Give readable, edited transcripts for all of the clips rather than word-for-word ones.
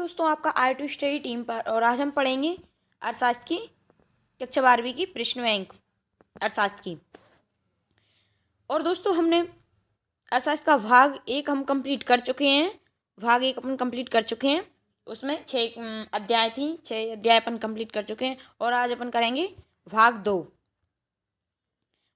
दोस्तों, आपका are to study team पर। और आज हम पढ़ेंगे अर्थशास्त्र की कक्षा 12वीं की प्रश्न बैंक अर्थशास्त्र की। और दोस्तों, हमने अर्थशास्त्र का भाग 1 हम कंप्लीट कर चुके हैं। भाग 1 अपन कंप्लीट कर चुके हैं। उसमें 6 अध्याय थी, 6 अध्याय अपन कंप्लीट कर चुके हैं। और आज अपन करेंगे भाग 2।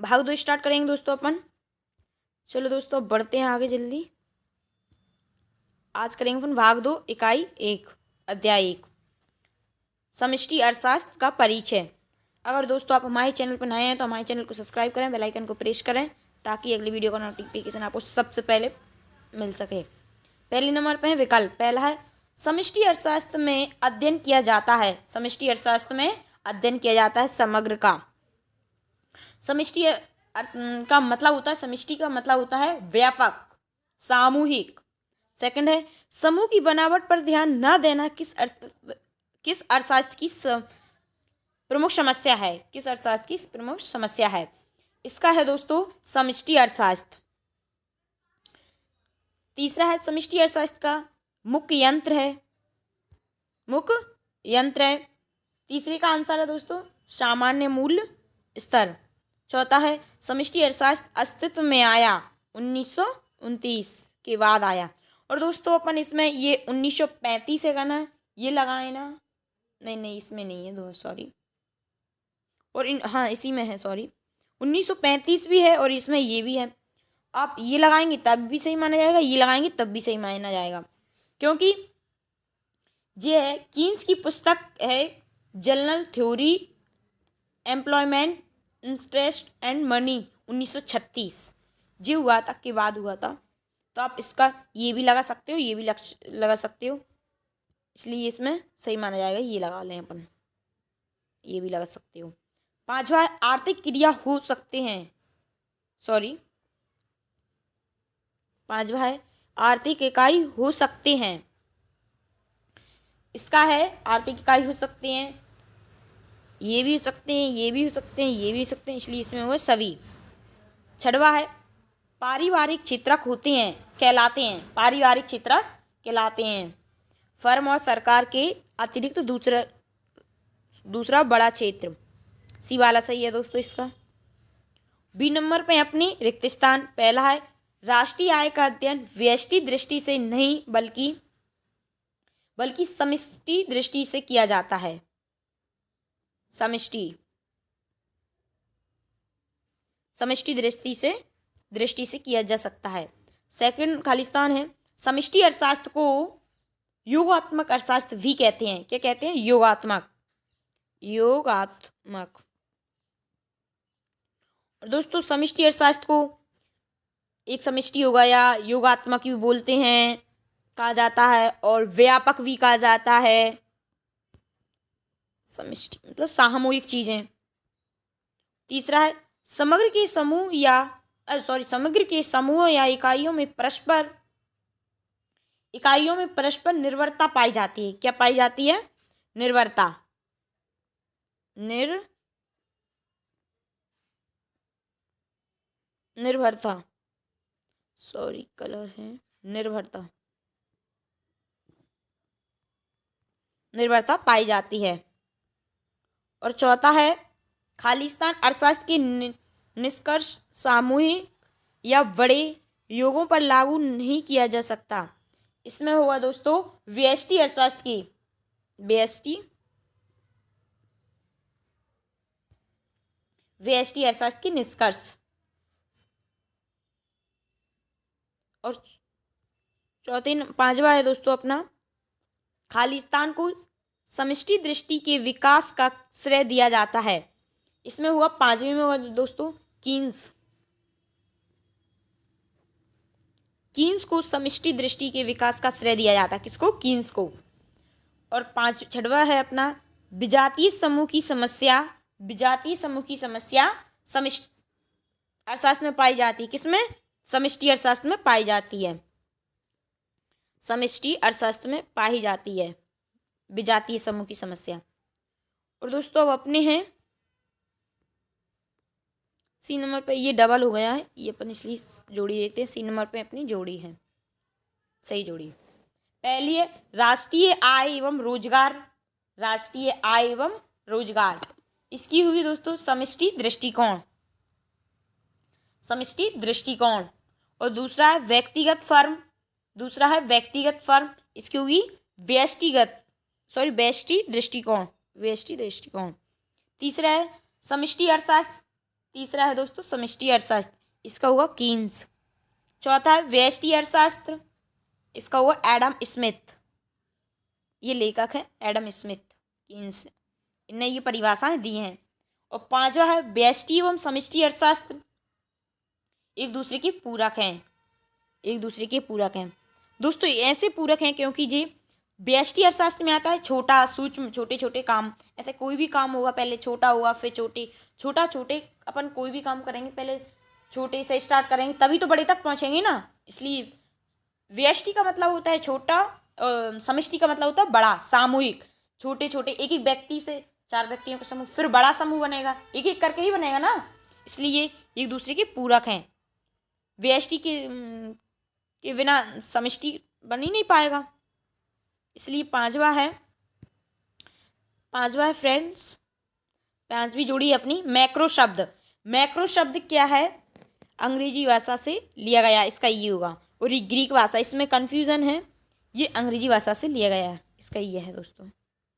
भाग 2 स्टार्ट करेंगे दोस्तों अपन। चलो दोस्तों, अब बढ़ते हैं आगे जल्दी। आज करेंगे अपन भाग 2 इकाई 1 अध्याय 1 समष्टि अर्थशास्त्र का परिचय। अगर दोस्तों आप हमारे चैनल पर नए हैं तो हमारे चैनल को सब्सक्राइब करें, बेल आइकन को प्रेस करें ताकि अगली वीडियो का नोटिफिकेशन आपको सबसे पहले मिल सके। पहले नंबर पे है विकल्प। पहला है समष्टि अर्थशास्त्र में अध्ययन किया जाता है। समष्टि अर्थशास्त्र में अध्ययन किया जाता है समग्र का। समष्टि का मतलब होता है, समष्टि का मतलब होता है व्यापक, सामूहिक। सेकंड है समूह की बनावट पर ध्यान न देना किस अर्थशास्त्र की प्रमुख समस्या है। किस अर्थशास्त्र की प्रमुख समस्या है? इसका है दोस्तों समष्टि अर्थशास्त्र। तीसरा है समष्टि अर्थशास्त्र का मुख्य यंत्र है। तीसरे का आंसर है दोस्तों सामान्य मूल्य स्तर। चौथा है समष्टि अर्थशास्त्र अस्तित्व में आया 1929 के बाद आया। और दोस्तों अपन इसमें ये 1935 है ना, ये लगाए ना, नहीं इसमें नहीं है दो, सॉरी। और हाँ इसी में है, सॉरी। 1935 भी है और इसमें ये भी है। आप ये लगाएंगे तब भी सही माना जाएगा, ये लगाएंगे तब भी सही माना जाएगा, क्योंकि ये है कीन्स की पुस्तक है general theory employment interest and money 1936 जी हुआ था, के बाद हुआ था। तो आप इसका ये भी लगा सकते हो, ये भी लगा सकते हो, इसलिए इसमें सही माना जाएगा, ये लगा लें अपन, ये भी लगा सकते हो। पांचवा आर्थिक क्रिया हो सकते हैं, सॉरी, पांचवा है आर्थिक इकाई हो सकते हैं। इसका है आर्थिक इकाई हो सकते हैं, ये भी हो सकते हैं, ये भी हो सकते हैं, ये भी हो सकते हैं, इसलिए इसमें हुआ सभी। छठवा है पारिवारिक चित्रक होते हैं, कहलाते हैं, पारिवारिक चित्रक कहलाते हैं। फर्म और सरकार के अतिरिक्त दूसरा बड़ा क्षेत्र। सी वाला सही है दोस्तों इसका। बी नंबर पे अपनी रिक्त स्थान। पहला है राष्ट्रीय आय का अध्ययन व्यष्टि दृष्टि से नहीं बल्कि समष्टि दृष्टि से किया जाता है। समष्टि दृष्टि से किया जा सकता है। सेकंड खालिस्तान है समष्टि अर्थशास्त्र को योगात्मक अर्थशास्त्र भी कहते हैं। क्या कहते हैं? योगात्मक। और दोस्तों समष्टि अर्थशास्त्र को एक समष्टि होगा या योगात्मक भी बोलते हैं, कहा जाता है, और व्यापक भी कहा जाता है। समष्टि मतलब सामूहिक चीजें। तीसरा है समग्र के समूह या इकाइयों में परस्पर निर्भरता पाई जाती है। क्या पाई जाती है? निर्भरता। सॉरी कलर है, निर्भरता पाई जाती है। और चौथा है खालिस्तान अर्थशास्त्र की निष्कर्ष सामूहिक या बड़े योगों पर लागू नहीं किया जा सकता। इसमें होगा दोस्तों व्यष्टि अर्थशास्त्र की व्यष्टि अर्थशास्त्र की निष्कर्ष। और पांचवा है दोस्तों अपना खालिस्तान को समष्टि दृष्टि के विकास का श्रेय दिया जाता है। इसमें हुआ पांचवें में होगा दोस्तों कीन्स को समष्टि दृष्टि के विकास का श्रेय दिया जाता है। किसको? कीन्स को। और छठवा है अपना विजातीय समूह की समस्या समष्टि अर्थशास्त्र में पाई जाती है। किसमें? समष्टि अर्थशास्त्र में पाई जाती है। समष्टि अर्थशास्त्र में पाई जाती है विजातीय समूह की समस्या। और दोस्तों अब अपने हैं सी नंबर पे, ये डबल हो गया है, ये अपन इसलिए जोड़ी देते हैं। सी नंबर पे अपनी जोड़ी है, सही जोड़ी। पहली है राष्ट्रीय आय एवं रोजगार, राष्ट्रीय आय एवं रोजगार, इसकी हुई दोस्तों समष्टि दृष्टिकोण, समष्टि दृष्टिकोण। और दूसरा है व्यक्तिगत फर्म, दूसरा है व्यक्तिगत फर्म, इसकी हुई व्यष्टि दृष्टिकोण, व्यष्टि दृष्टिकोण। तीसरा है समष्टि अर्थशास्त्र, तीसरा है दोस्तों समष्टि अर्थशास्त्र, इसका हुआ कीन्स। चौथा है व्यष्टि अर्थशास्त्र, इसका हुआ एडम स्मिथ, ये लेखक है एडम स्मिथ, कीन्स, इनने ये परिभाषाएं दी हैं। और पांचवा है व्यष्टि एवं समष्टि अर्थशास्त्र, एक दूसरे के पूरक हैं, एक दूसरे के पूरक हैं दोस्तों। ऐसे पूरक हैं क्योंकि ये व्यष्टि अर्थशास्त्र में आता है छोटा सूक्ष्म छोटे छोटे काम, ऐसे कोई भी काम होगा पहले छोटा होगा फिर छोटे अपन कोई भी काम करेंगे पहले छोटे से स्टार्ट करेंगे तभी तो बड़े तक पहुंचेंगे ना। इसलिए व्यष्टि का मतलब होता है छोटा, समष्टि का मतलब होता है बड़ा, सामूहिक, छोटे छोटे एक एक व्यक्ति से 4 व्यक्तियों का समूह, फिर बड़ा समूह बनेगा, एक एक करके ही बनेगा ना। इसलिए एक दूसरे के पूरक हैं, व्यष्टि के बिना समष्टि बन ही नहीं पाएगा। इसलिए पांचवा है फ्रेंड्स, पांचवी जोड़ी अपनी मैक्रो शब्द। मैक्रो शब्द क्या है, अंग्रेजी भाषा से लिया गया, इसका ये होगा। और ये ग्रीक भाषा, इसमें कन्फ्यूज़न है, ये अंग्रेजी भाषा से लिया गया है, इसका ये है दोस्तों,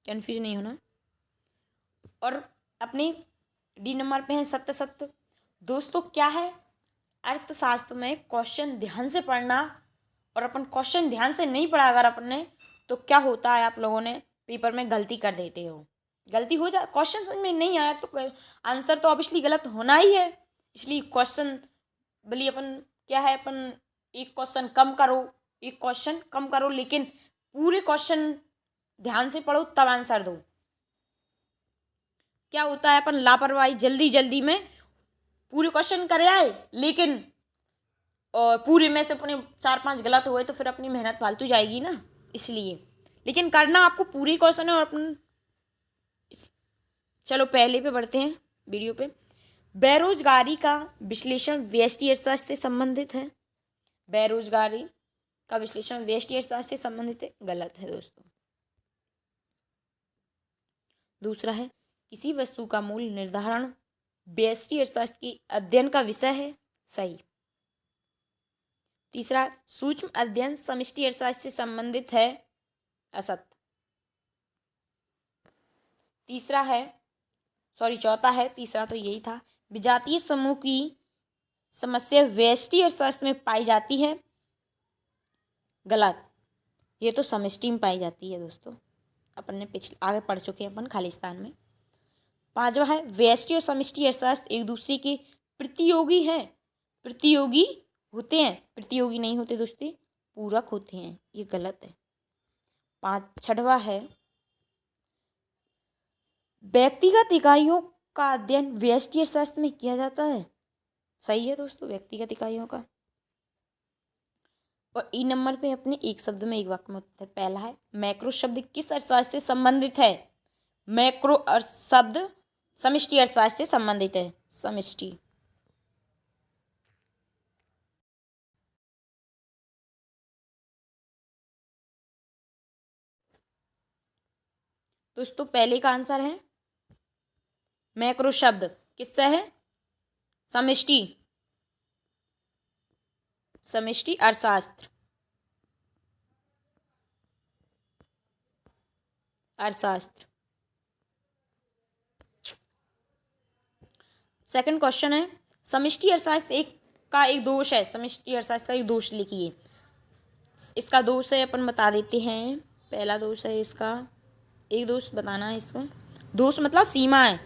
कन्फ्यूज नहीं होना। और अपने डी नंबर पे है सत्य सत्य। दोस्तों क्या है, अर्थशास्त्र में क्वेश्चन ध्यान से पढ़ना, और अपन क्वेश्चन ध्यान से नहीं पढ़ा अगर अपन ने तो क्या होता है, आप लोगों ने पेपर में गलती कर देते हो, गलती हो जा, क्वेश्चन समझ में नहीं आया तो आंसर तो ऑब्वियसली गलत होना ही है। इसलिए क्वेश्चन भले अपन क्या है, अपन एक क्वेश्चन कम करो लेकिन पूरे क्वेश्चन ध्यान से पढ़ो तब आंसर दो। क्या होता है, अपन लापरवाही जल्दी में पूरे क्वेश्चन कर आए लेकिन और पूरे में से अपने 4-5 गलत हुए तो फिर अपनी मेहनत फालतू जाएगी ना। इसलिए लेकिन करना आपको पूरी क्वेश्चन है। और अपन चलो पहले पे बढ़ते हैं वीडियो पे। बेरोजगारी का विश्लेषण व्यष्टि अर्थशास्त्र से संबंधित है, बेरोजगारी का विश्लेषण व्यष्टि अर्थशास्त्र से संबंधित है, गलत है दोस्तों। दूसरा है किसी वस्तु का मूल्य निर्धारण व्यष्टि अर्थशास्त्र की अध्ययन का विषय है, सही। तीसरा सूक्ष्म अध्ययन समष्टि अर्थशास्त्र से संबंधित है, असत्य। चौथा है, तीसरा तो यही था, विजातीय समूह की समस्या व्यष्टि अर्थशास्त्र में पाई जाती है, गलत। ये तो समष्टि में पाई जाती है दोस्तों, अपन ने पिछले आगे पढ़ चुके हैं अपन खालिस्तान में। पांचवा है व्यष्टि और समष्टि अर्थशास्त्र एक दूसरे के प्रतियोगी हैं, प्रतियोगी होते हैं, प्रतियोगी नहीं होते दोस्तों, पूरक होते हैं, ये गलत है। छठवा है व्यक्तिगत इकाइयों का अध्ययन व्यष्टि अर्थशास्त्र में किया जाता है, सही है दोस्तों, व्यक्तिगत इकाइयों का। और ई नंबर पे अपने एक शब्द में एक वाक्य में उत्तर। पहला है मैक्रो शब्द किस अर्थशास्त्र से संबंधित है, मैक्रो शब्द समष्टि अर्थशास्त्र से संबंधित है, समष्टि। दोस्तों पहले का आंसर है मैक्रो शब्द किससे है, समष्टि अर्थशास्त्र, सेकंड क्वेश्चन है समष्टि अर्थशास्त्र एक दोष है, समष्टि अर्थशास्त्र का एक दोष लिखिए। इसका दोष है अपन बता देते हैं। पहला दोष है इसका, एक दोष बताना है इसको, दोष मतलब सीमा है।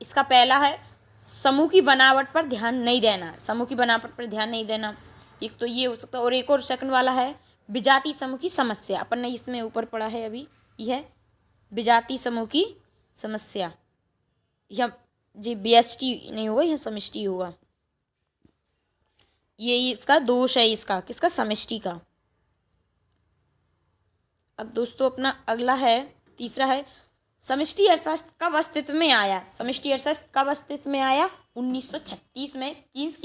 इसका पहला है समूह की बनावट पर ध्यान नहीं देना, समूह की बनावट पर ध्यान नहीं देना, एक तो ये हो सकता है। और एक और सेकंड वाला है विजातीय समूह की समस्या, अपन ने इसमें ऊपर पढ़ा है अभी, यह विजातीय समूह की समस्या, यह जी व्यष्टि नहीं होगा, यह समष्टि होगा, ये इसका दोष है, इसका किसका, समष्टि का। अब दोस्तों अपना अगला है, तीसरा है समष्टि अर्थशास्त्र कब अस्तित्व में आया, समष्टि अर्थशास्त्र कब अस्तित्व में आया, 1936 में कीन्स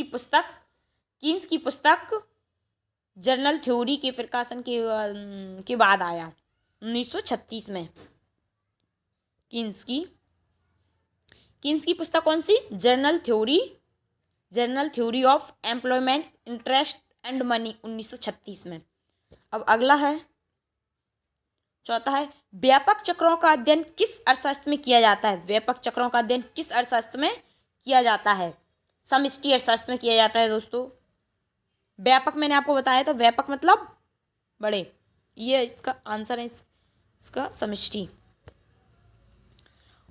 की पुस्तक जर्नल थ्योरी के प्रकाशन के बाद आया 1936 में। किन्स की पुस्तक कौन सी? General theory of employment, interest and money, 1936 में। अब अगला है, चौथा है, व्यापक चक्रों का अध्ययन किस अर्थशास्त्र में किया जाता है? व्यापक चक्रों का अध्ययन किस अर्थशास्त्र में किया जाता है? समष्टि अर्थशास्त्र में किया जाता है दोस्तों। व्यापक मैंने आपको बताया था, व्यापक मतलब बड़े, ये इसका आंसर है, इसका समष्टि।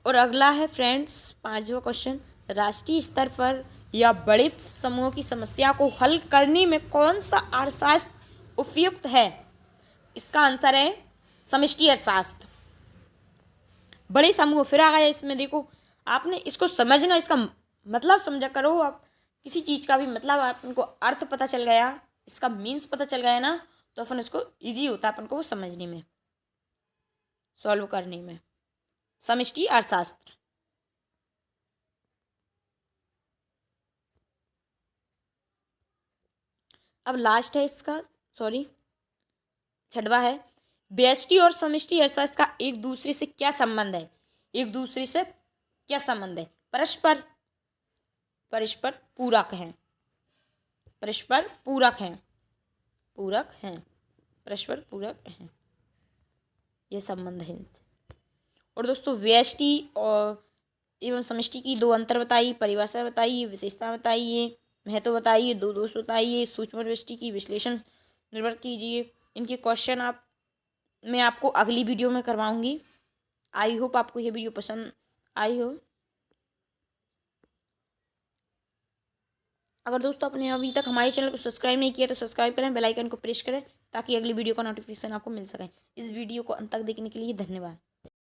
और अगला है फ्रेंड्स 5वां क्वेश्चन, राष्ट्रीय स्तर पर या बड़े समूहों की समस्या को हल करने में कौन सा अर्थशास्त्र उपयुक्त है? इसका आंसर है समष्टि अर्थशास्त्र। बड़े समूह फिर आ गया इसमें, देखो आपने इसको समझना, इसका मतलब समझा करो। आप किसी चीज़ का भी मतलब आपको अर्थ पता चल गया, इसका मीन्स पता चल गया ना, तो अपन इसको इजी होता है अपन को वो समझने में, सॉल्व करने में। समष्टि अर्थशास्त्र। अब लास्ट है इसका, सॉरी 6वां है, व्यष्टि और समष्टि अर्थशास्त्र का एक दूसरे से क्या संबंध है? एक दूसरे से क्या संबंध है? परस्पर पूरक हैं, परस्पर पूरक हैं, परस्पर पूरक हैं, ये संबंध है। और दोस्तों व्यष्टि और एवं समष्टि की 2 अंतर बताइए, परिभाषा बताइए, विशेषता बताइए, महत्व बताइए, 2 दोष बताइए, सूक्ष्म व्यष्टि की विश्लेषण निर्भर कीजिए। इनके क्वेश्चन मैं आपको अगली वीडियो में करवाऊंगी। आई होप आपको ये वीडियो पसंद आई हो। अगर दोस्तों आपने अभी तक हमारे चैनल को सब्सक्राइब नहीं किया तो सब्सक्राइब करें, बेल आइकन को प्रेस करें ताकि अगली वीडियो का नोटिफिकेशन आपको मिल सके। इस वीडियो को अंत तक देखने के लिए धन्यवाद।